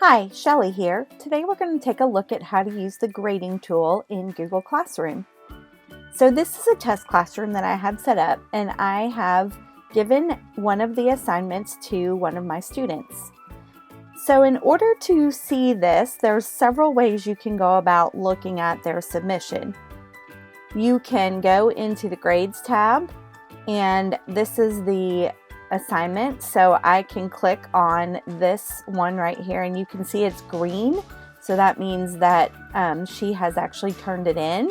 Hi, Shelley here. Today we're going to take a look at how to use the grading tool in Google Classroom. So this is a test classroom that I have set up, and I have given one of the assignments to one of my students. So in order to see this, there's several ways you can go about looking at their submission. You can go into the Grades tab, and this is the assignment, so I can click on this one right here, and you can see it's green, so that means that she has actually turned it in.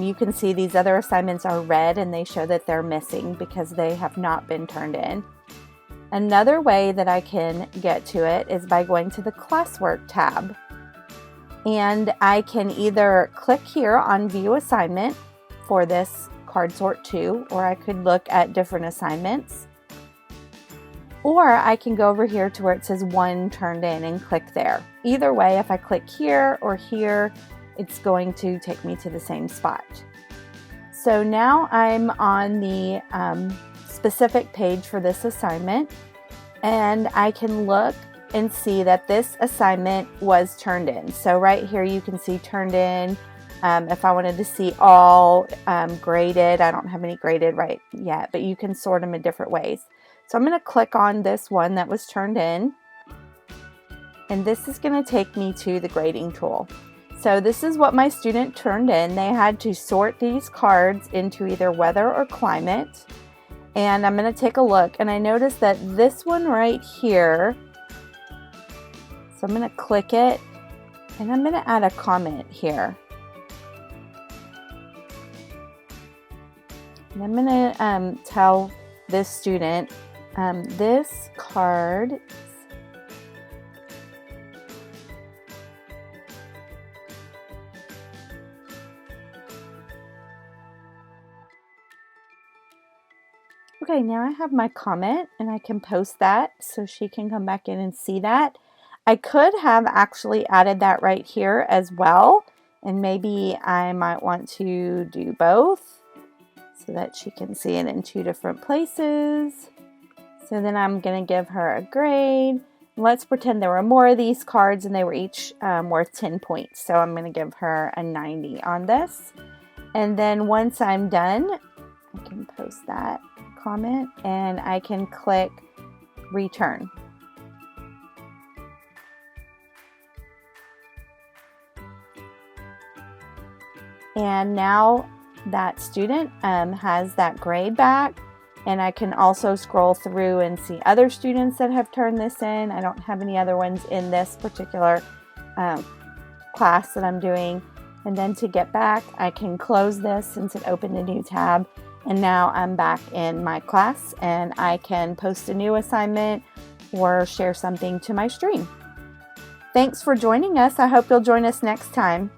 You can see these other assignments are red, and they show that they're missing because they have not been turned in. Another way that I can get to it is by going to the Classwork tab, and I can either click here on View Assignment for this Card Sort 2, or I could look at different assignments. Or I can go over here to where it says 1 turned in and click there. Either way, if I click here or here, it's going to take me to the same spot. So now I'm on the specific page for this assignment, and I can look and see that this assignment was turned in. So right here you can see turned in. If I wanted to see all graded, I don't have any graded right yet, but you can sort them in different ways. So I'm going to click on this one that was turned in, and this is going to take me to the grading tool. So this is what my student turned in. They had to sort these cards into either weather or climate, and I'm going to take a look, and I noticed that this one right here, so I'm going to click it, and I'm going to add a comment here. And I'm going to tell this student this card okay, now I have my comment, and I can post that so she can come back in and see that. I could have actually added that right here as well, and maybe I might want to do both so that she can see it in 2 different places. So then I'm going to give her a grade. Let's pretend there were more of these cards and they were each worth 10 points. So I'm going to give her a 90 on this. And then once I'm done, I can post that comment and I can click return. And now that student has that grade back. And I can also scroll through and see other students that have turned this in. I don't have any other ones in this particular class that I'm doing. And then to get back, I can close this since it opened a new tab. And now I'm back in my class, and I can post a new assignment or share something to my stream. Thanks for joining us. I hope you'll join us next time.